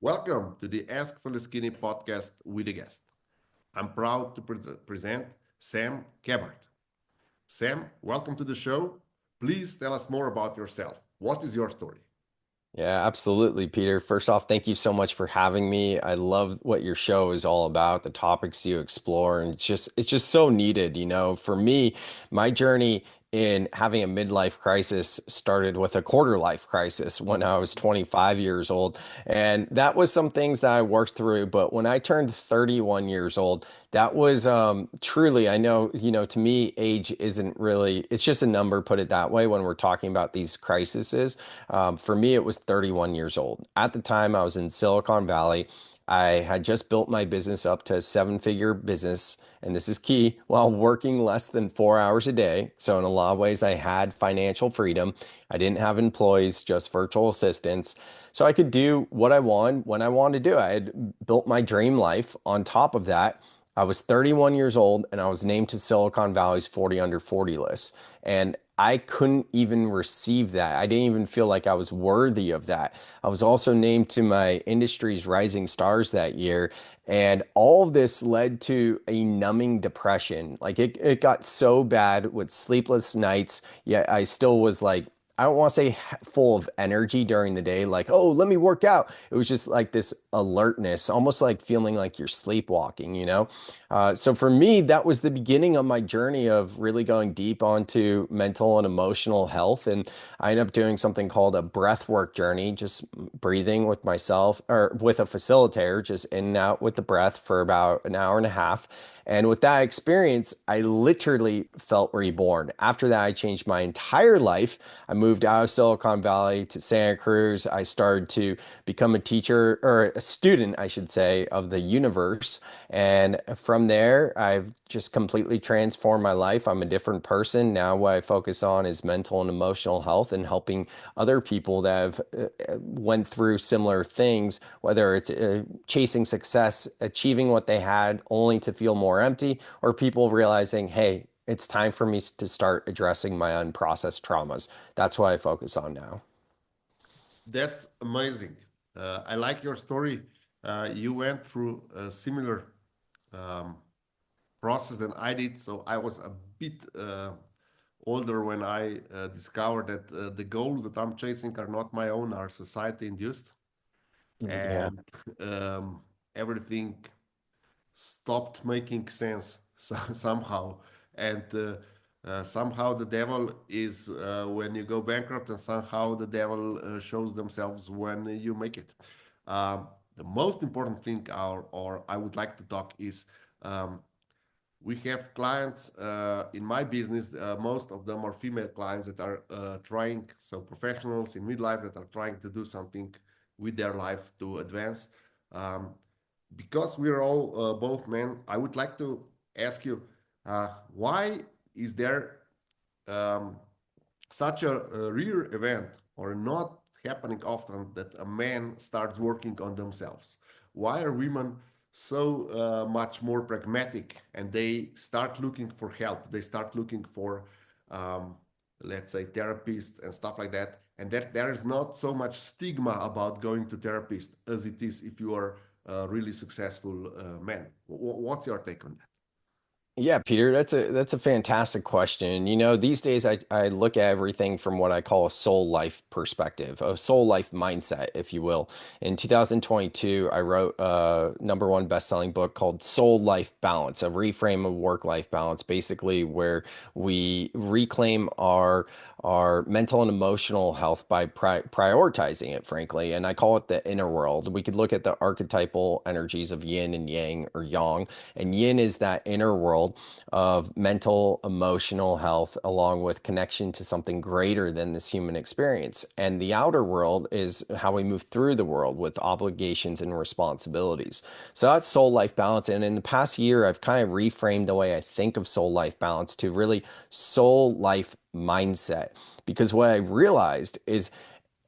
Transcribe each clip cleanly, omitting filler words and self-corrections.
Welcome to the Ask Faleskini podcast with a guest. I'm proud to present Sam Kabert. Sam, welcome to the show. Please tell us more about yourself. What is your story? Yeah, absolutely, Peter. First off, thank you so much for having me. I love what your show is all about, the topics you explore, and it's just so needed, For me, my journey in having a midlife crisis started with a quarter life crisis when I was 25 years old. And that was some things that I worked through, but when I turned 31 years old, that was truly, I know, to me, age isn't really, it's just a number, put it that way, when we're talking about these crises. For me, it was 31 years old. At the time, I was in Silicon Valley. I had just built my business up to a seven-figure business, and this is key, while working less than 4 hours a day. So in a lot of ways, I had financial freedom. I didn't have employees, just virtual assistants. So I could do what I want when I wanted to do. I had built my dream life. On top of that, I was 31 years old and I was named to Silicon Valley's 40 under 40 list. And I couldn't even receive that. I didn't even feel like I was worthy of that. I was also named to my industry's rising stars that year. And all of this led to a numbing depression. Like it got so bad with sleepless nights, yet I still was like, I don't want to say full of energy during the day, like, oh, let me work out. It was just like this alertness, almost like feeling like you're sleepwalking. So for me, that was the beginning of my journey of really going deep onto mental and emotional health. And I ended up doing something called a breath work journey, just breathing with myself or with a facilitator, just in and out with the breath for about an hour and a half. And with that experience, I literally felt reborn. After that, I changed my entire life. I moved out of Silicon Valley to Santa Cruz. I started to become a teacher or a student, I should say, of the universe. And from there, I've just completely transformed my life. I'm a different person. Now, what I focus on is mental and emotional health and helping other people that have went through similar things, whether it's chasing success, achieving what they had only to feel more empty, or people realizing, hey, it's time for me to start addressing my unprocessed traumas. That's what I focus on now. That's amazing. I like your story. You went through a similar um, process than I did. So I was a bit older when I discovered that the goals that I'm chasing are not my own, are society induced. Yeah. And um, everything stopped making sense somehow. And somehow the devil is when you go bankrupt, and somehow the devil shows themselves when you make it. The most important thing, or I would like to talk, is um, we have clients in my business. Most of them are female clients that are trying, so professionals in midlife that are trying to do something with their life to advance. Um, because we're all both men, I would like to ask you, why is there um, such a rare event or not happening often that a man starts working on themselves? Why are women so much more pragmatic and they start looking for help? They start looking for, um, let's say, therapists and stuff like that. And that there is not so much stigma about going to therapist as it is if you are a really successful man. What's your take on that? Yeah, Peter, that's a fantastic question. These days I look at everything from what I call a soul life perspective, a soul life mindset, if you will. In 2022, I wrote a number one best-selling book called Soul Life Balance, a reframe of work-life balance, basically where we reclaim our mental and emotional health by prioritizing it, frankly. And I call it the inner world. We could look at the archetypal energies of yin and yang or yang. And yin is that inner world of mental, emotional health, along with connection to something greater than this human experience. And the outer world is how we move through the world with obligations and responsibilities. So that's soul life balance. And in the past year, I've kind of reframed the way I think of soul life balance to really soul life mindset. Because what I realized is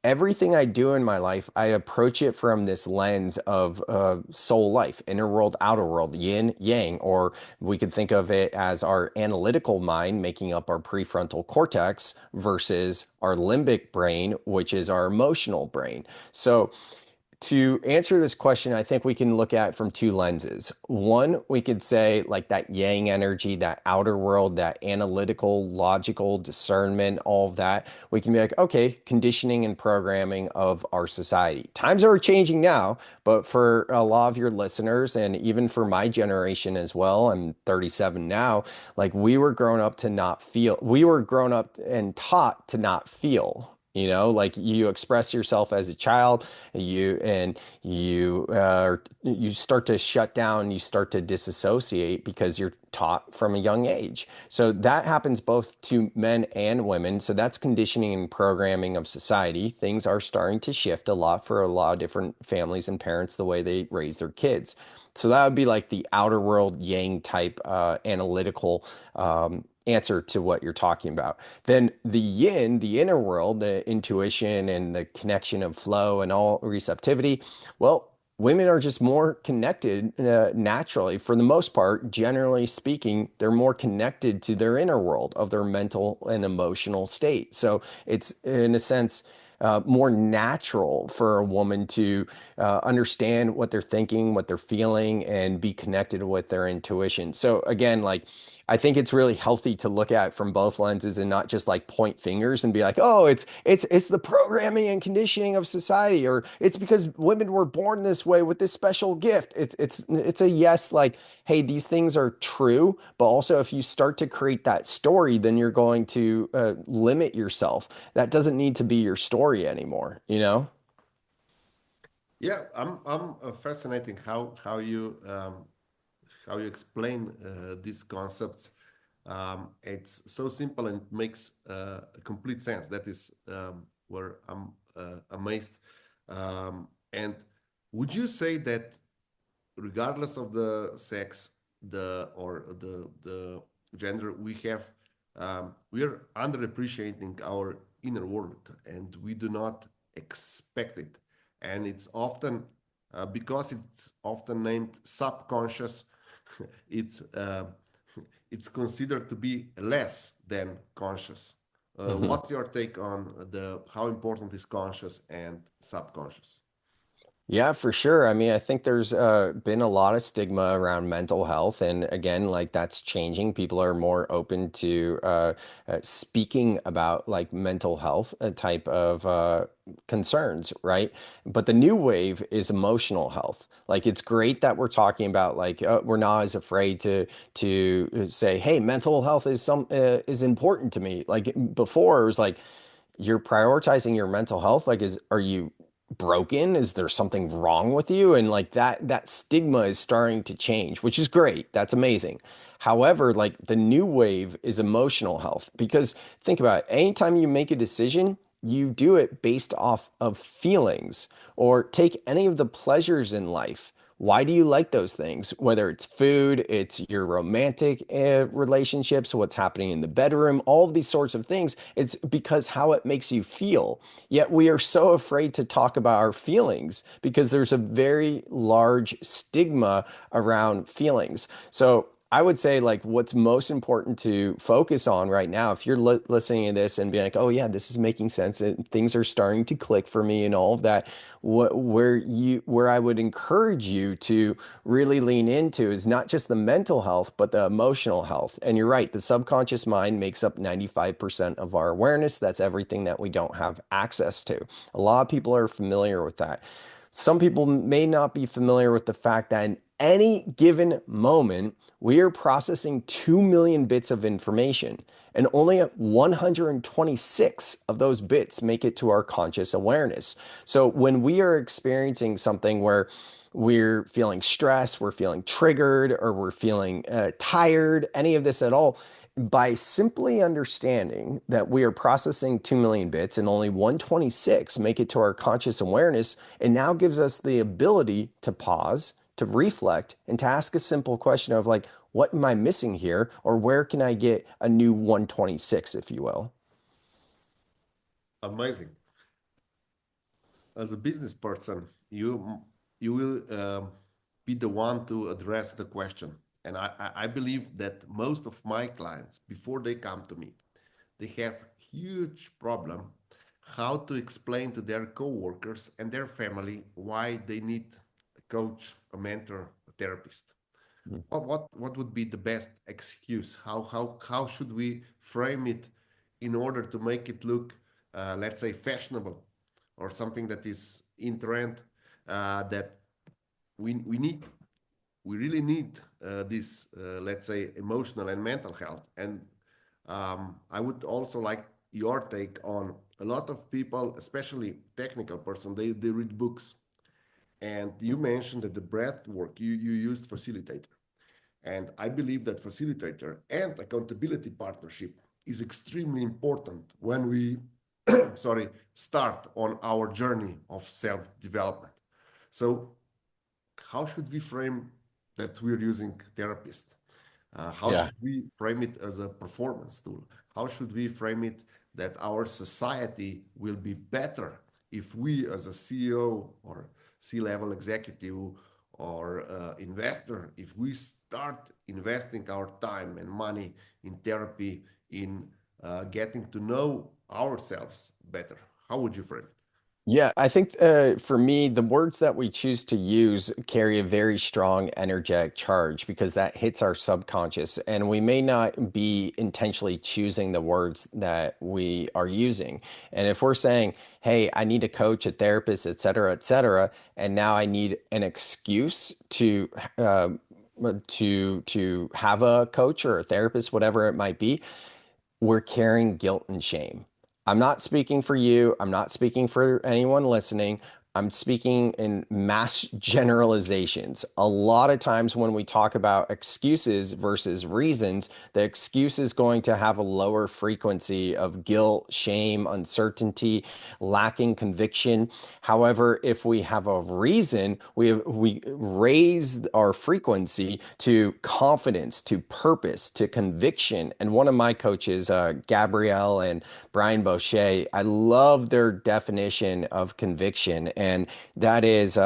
everything I do in my life, I approach it from this lens of soul life, inner world, outer world, yin, yang, or we could think of it as our analytical mind making up our prefrontal cortex versus our limbic brain, which is our emotional brain. So to answer this question, I think we can look at it from two lenses. One, we could say like that yang energy, that outer world, that analytical, logical discernment, all of that. We can be like, okay, conditioning and programming of our society. Times are changing now, but for a lot of your listeners, and even for my generation as well, I'm 37 now, like we were grown up to not feel, we were grown up and taught to not feel. You know, like you express yourself as a child, you start to shut down, you start to disassociate because you're taught from a young age. So that happens both to men and women. So that's conditioning and programming of society. Things are starting to shift a lot for a lot of different families and parents, the way they raise their kids. So that would be like the outer world yang type analytical answer to what you're talking about. Then the yin, the inner world, the intuition and the connection of flow and all receptivity, well, women are just more connected naturally. For the most part, generally speaking, they're more connected to their inner world of their mental and emotional state. So it's, in a sense, more natural for a woman to understand what they're thinking, what they're feeling, and be connected with their intuition. So again, like I think it's really healthy to look at from both lenses and not just like point fingers and be like, oh, it's the programming and conditioning of society, or it's because women were born this way with this special gift. It's a yes, like, hey, these things are true, but also if you start to create that story, then you're going to limit yourself. That doesn't need to be your story anymore, you know? Yeah, I'm fascinating how you explain these concepts. It's so simple and it makes complete sense. That is where I'm amazed. And would you say that regardless of the sex, the gender, we are underappreciating our inner world, and we do not expect it. And it's often because it's often named subconscious. it's uh, it's considered to be less than conscious. What's your take on the how important is conscious and subconscious? Yeah, for sure. I mean, I think there's been a lot of stigma around mental health, and again, like that's changing. People are more open to speaking about like mental health type of concerns, right? But the new wave is emotional health. Like it's great that we're talking about like we're not as afraid to say, hey, mental health is important to me. Like before, it was like you're prioritizing your mental health. Like, are you broken? Is there something wrong with you? And like that stigma is starting to change, which is great. That's amazing. However, like the new wave is emotional health because think about it, anytime you make a decision, you do it based off of feelings or take any of the pleasures in life. Why do you like those things? Whether it's food, it's your romantic relationships, what's happening in the bedroom, all of these sorts of things. It's because how it makes you feel. Yet we are so afraid to talk about our feelings because there's a very large stigma around feelings. So I would say like what's most important to focus on right now, if you're listening to this and being like, oh yeah, this is making sense and things are starting to click for me and all of that, where I would encourage you to really lean into is not just the mental health, but the emotional health. And you're right, the subconscious mind makes up 95% of our awareness. That's everything that we don't have access to. A lot of people are familiar with that. Some people may not be familiar with the fact that in any given moment, we are processing 2 million bits of information, and only 126 of those bits make it to our conscious awareness. So when we are experiencing something where we're feeling stressed, we're feeling triggered, or we're feeling tired, any of this at all, by simply understanding that we are processing 2 million bits and only 126 make it to our conscious awareness, it now gives us the ability to pause, to reflect, and to ask a simple question of like, what am I missing here? Or where can I get a new 126, if you will? Amazing. As a business person, you will be the one to address the question. And I believe that most of my clients, before they come to me, they have huge problem how to explain to their coworkers and their family why they need a coach, a mentor, a therapist. What would be the best excuse? How should we frame it in order to make it look, let's say, fashionable, or something that is in trend, that we need, we really need this, let's say, emotional and mental health. And I would also like your take on, a lot of people, especially technical person, they read books. And you mentioned that the breath work, you used facilitator. And I believe that facilitator and accountability partnership is extremely important when we, sorry, start on our journey of self-development. So how should we frame that we're using therapist? How Yeah. should we frame it as a performance tool? How should we frame it that our society will be better if we, as a CEO or C-level executive or investor, if we start investing our time and money in therapy, in getting to know ourselves better? How would you frame it? Yeah, I think for me, the words that we choose to use carry a very strong energetic charge because that hits our subconscious, and we may not be intentionally choosing the words that we are using. And if we're saying, "Hey, I need a coach, a therapist, et cetera," and now I need an excuse uh, to have a coach or a therapist, whatever it might be, we're carrying guilt and shame. I'm not speaking for you. I'm not speaking for anyone listening. I'm speaking in mass generalizations. A lot of times when we talk about excuses versus reasons, the excuse is going to have a lower frequency of guilt, shame, uncertainty, lacking conviction. However, if we have a reason, we raise our frequency to confidence, to purpose, to conviction. And one of my coaches, Gabrielle and Brian Boucher, I love their definition of conviction. And that is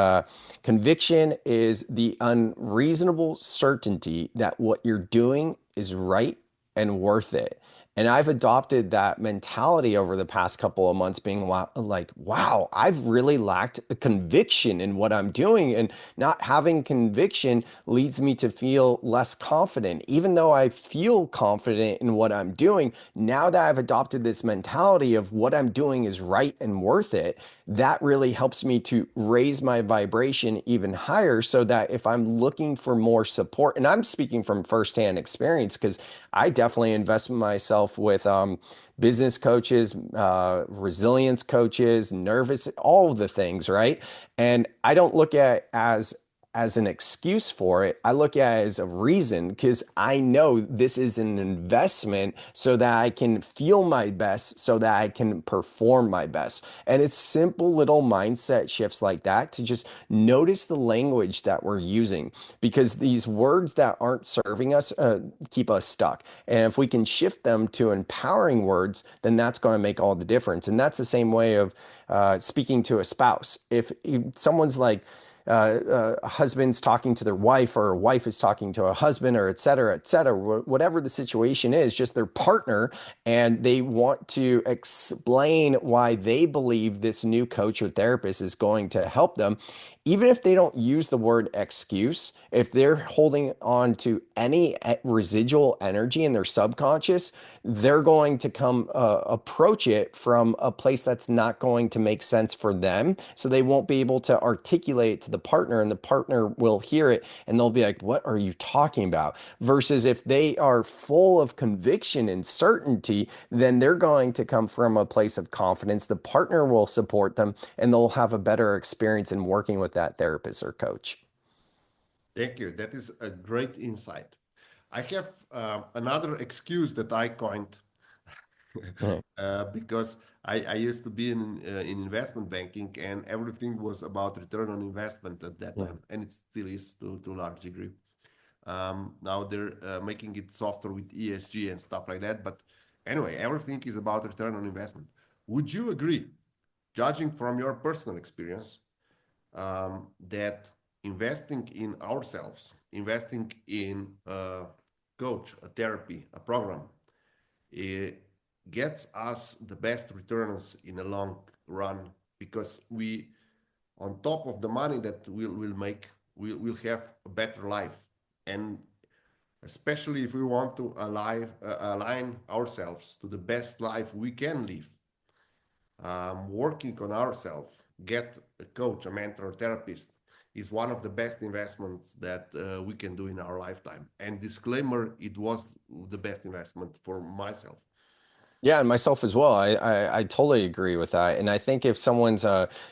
conviction is the unreasonable certainty that what you're doing is right and worth it. And I've adopted that mentality over the past couple of months, being like, wow, I've really lacked a conviction in what I'm doing. And not having conviction leads me to feel less confident. Even though I feel confident in what I'm doing, now that I've adopted this mentality of what I'm doing is right and worth it, that really helps me to raise my vibration even higher so that if I'm looking for more support, and I'm speaking from firsthand experience because I definitely invest in myself with business coaches, resilience coaches, nervous, all of the things, right? And I don't look at as an excuse for it. I look at it as a reason because I know this is an investment so that I can feel my best, so that I can perform my best. And it's simple little mindset shifts like that to just notice the language that we're using because these words that aren't serving us keep us stuck. And if we can shift them to empowering words, then that's going to make all the difference. And that's the same way of speaking to a spouse. If someone's like, a husband's talking to their wife or a wife is talking to a husband or et cetera, whatever the situation is, just their partner, and they want to explain why they believe this new coach or therapist is going to help them. Even if they don't use the word excuse, if they're holding on to any residual energy in their subconscious, they're going to come approach it from a place that's not going to make sense for them. So they won't be able to articulate it to the partner, and the partner will hear it and they'll be like, "What are you talking about?" Versus if they are full of conviction and certainty, then they're going to come from a place of confidence. The partner will support them and they'll have a better experience in working with that therapist or coach. Thank you. That is a great insight. I have another excuse that I coined Mhm. because I used to be in investment banking, and everything was about return on investment at that time, and it still is to a large degree. Now they're making it softer with ESG and stuff like that. But anyway, everything is about return on investment. Would you agree, judging from your personal experience, that investing in ourselves, investing in a coach, a therapy, a program, it gets us the best returns in the long run, because we, on top of the money that we'll make, we'll have a better life. And especially if we want to align ourselves to the best life we can live, working on ourselves, get a coach, a mentor, a therapist is one of the best investments that we can do in our lifetime. And disclaimer, it was the best investment for myself. Yeah, and myself as well. I totally agree with that. And I think if someone's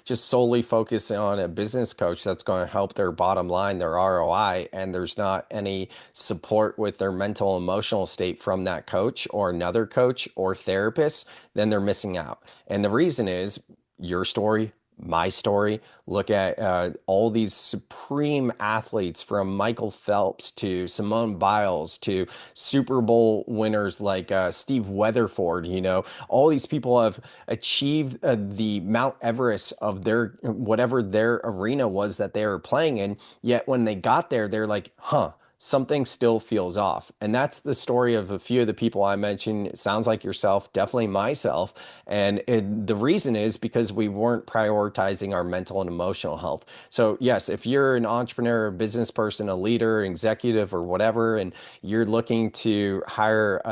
just solely focusing on a business coach that's going to help their bottom line, their ROI, and there's not any support with their mental emotional state from that coach or another coach or therapist, then they're missing out. And the reason is your story, my story. Look at all these supreme athletes from Michael Phelps to Simone Biles to Super Bowl winners like Steve Weatherford. All these people have achieved the Mount Everest of their whatever their arena was that they were playing in. Yet when they got there, they're like, huh, something still feels off. And that's the story of a few of the people I mentioned. It sounds like yourself, definitely myself. And the reason is because we weren't prioritizing our mental and emotional health. So, yes, if you're an entrepreneur, a business person, a leader, executive, or whatever, and you're looking to hire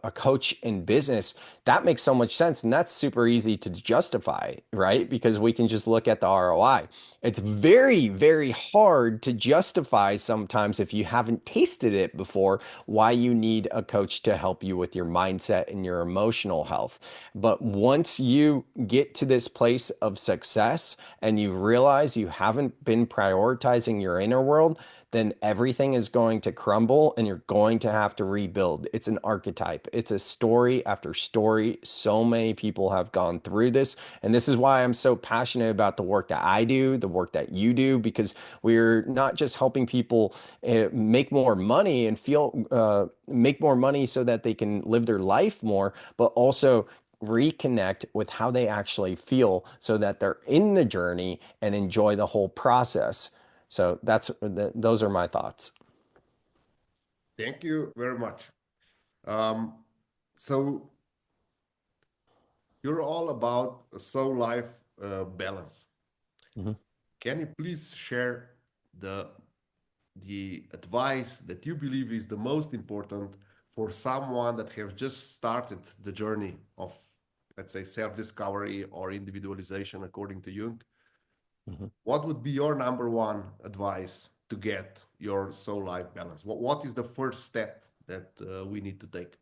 a coach in business, that makes so much sense. And that's super easy to justify, right? Because we can just look at the ROI. It's very, very hard to justify sometimes if you haven't tasted it before, why you need a coach to help you with your mindset and your emotional health. But once you get to this place of success and you realize you haven't been prioritizing your inner world, then everything is going to crumble and you're going to have to rebuild. It's an archetype. It's a story after story. So many people have gone through this. And this is why I'm so passionate about the work that I do, the work that you do, because we're not just helping people make more money and make more money so that they can live their life more, but also reconnect with how they actually feel so that they're in the journey and enjoy the whole process. So those are my thoughts. Thank you very much. Um, so you're all about a soul life balance. Mhm. Can you please share the advice that you believe is the most important for someone that have just started the journey of, let's say, self-discovery or individualization according to Jung? Mhm. What would be your number one advice to get your soul life balance? What is the first step that we need to take?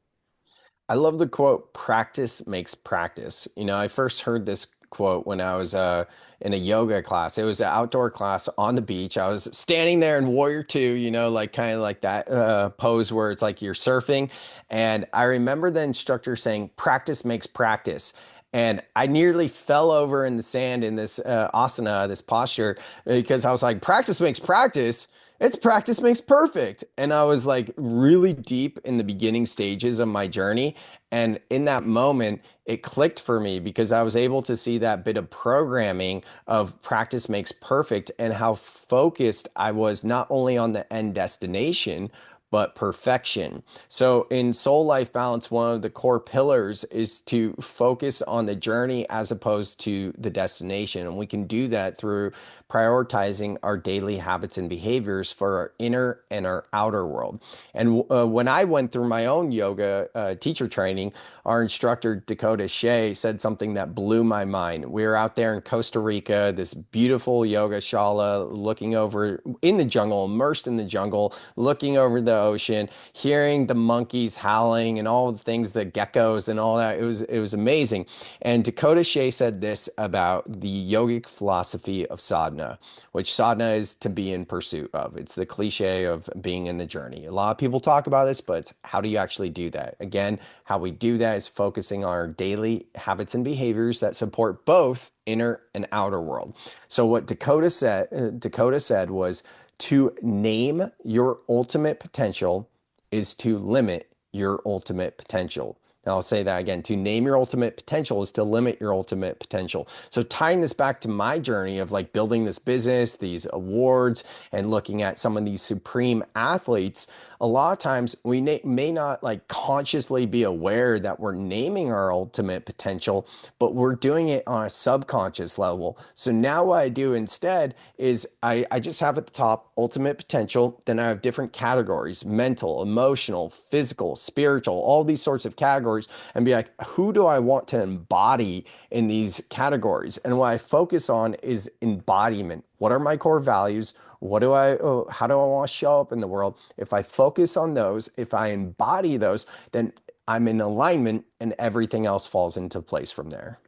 I love the quote, practice makes practice. I first heard this quote when I was in a yoga class. It was an outdoor class on the beach. I was standing there in Warrior Two, like kind of like that pose where it's like you're surfing. And I remember the instructor saying, practice makes practice. And I nearly fell over in the sand in this asana, this posture, because I was like, practice makes practice. It's practice makes perfect. And I was like really deep in the beginning stages of my journey. And in that moment, it clicked for me because I was able to see that bit of programming of practice makes perfect and how focused I was not only on the end destination, but perfection. So in soul life balance, one of the core pillars is to focus on the journey as opposed to the destination. And we can do that through prioritizing our daily habits and behaviors for our inner and our outer world. And when I went through my own yoga teacher training, our instructor, Dakota Shea, said something that blew my mind. We were out there in Costa Rica, this beautiful yoga shala, looking over in the jungle, immersed in the jungle, looking over the ocean, hearing the monkeys howling and all the things, the geckos and all that. It was amazing. And Dakota Shea said this about the yogic philosophy of sadhana, which sadhana is to be in pursuit of. It's the cliche of being in the journey. A lot of people talk about this, but how do you actually do that? Again, how we do that is focusing on our daily habits and behaviors that support both inner and outer world. So what Dakota said was to name your ultimate potential is to limit your ultimate potential. And I'll say that again. To name your ultimate potential is to limit your ultimate potential. So tying this back to my journey of like building this business, these awards, and looking at some of these supreme athletes, a lot of times we may not like consciously be aware that we're naming our ultimate potential, but we're doing it on a subconscious level. So now what I do instead is I just have at the top ultimate potential. Then I have different categories: mental, emotional, physical, spiritual, all these sorts of categories, and be like, who do I want to embody in these categories? And what I focus on is embodiment. What are my core values? How do I want to show up in the world? If I focus on those, if I embody those, then I'm in alignment and everything else falls into place from there.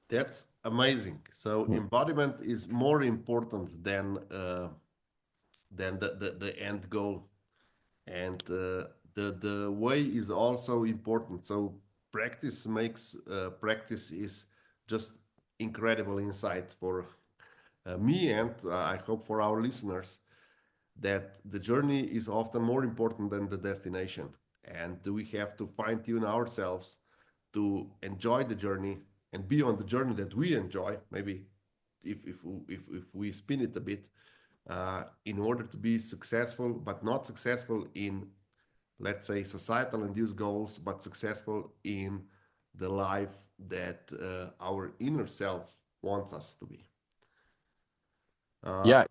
That's amazing. So embodiment is more important than the end goal, and the way is also important. So practice is just incredible insight for me, and I hope for our listeners, that the journey is often more important than the destination. And we have to fine tune ourselves to enjoy the journey and be on the journey that we enjoy. Maybe if we spin it a bit, in order to be successful, but not successful in, let's say, societal induced goals, but successful in the life that our inner self wants us to be. Uh, Yeah,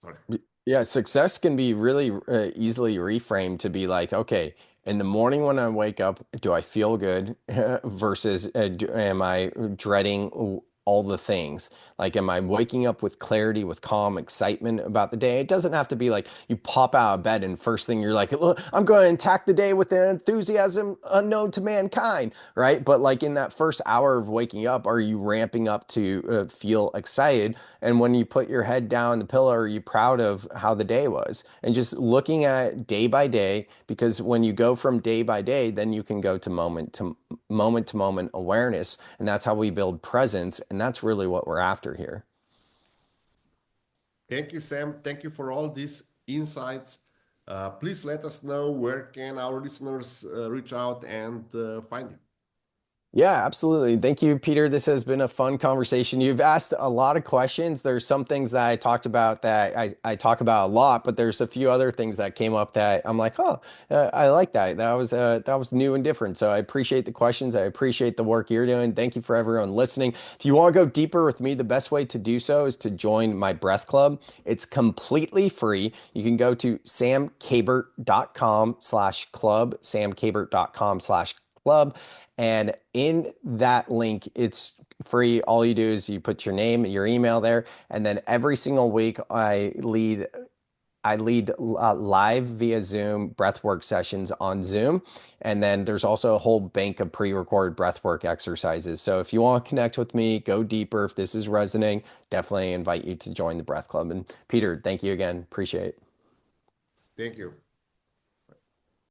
Sorry. yeah, success can be really easily reframed to be like, okay, in the morning when I wake up, do I feel good versus am I dreading all the things? Like, am I waking up with clarity, with calm, excitement about the day? It doesn't have to be like you pop out of bed and first thing you're like, look, I'm going to attack the day with an enthusiasm unknown to mankind, right? But like in that first hour of waking up, are you ramping up to feel excited? And when you put your head down the pillow, are you proud of how the day was? And just looking at day by day, because when you go from day by day, then you can go to moment awareness. And that's how we build presence. And that's really what we're after here. Thank you, Sam. Thank you for all these insights. Please let us know where can our listeners reach out and find you. Yeah, absolutely. Thank you, Peter. This has been a fun conversation. You've asked a lot of questions. There's some things that I talked about that I talk about a lot, but there's a few other things that came up that I'm like, oh, I like that. That was new and different. So I appreciate the questions. I appreciate the work you're doing. Thank you for everyone listening. If you want to go deeper with me, the best way to do so is to join my breath club. It's completely free. You can go to samkabert.com/club, samkabert.com/club. And in that link, it's free. All you do is you put your name and your email there. And then every single week I lead live via Zoom breathwork sessions on Zoom. And then there's also a whole bank of pre-recorded breathwork exercises. So if you want to connect with me, go deeper. If this is resonating, definitely invite you to join the Breath Club. And Peter, thank you again. Appreciate it. Thank you.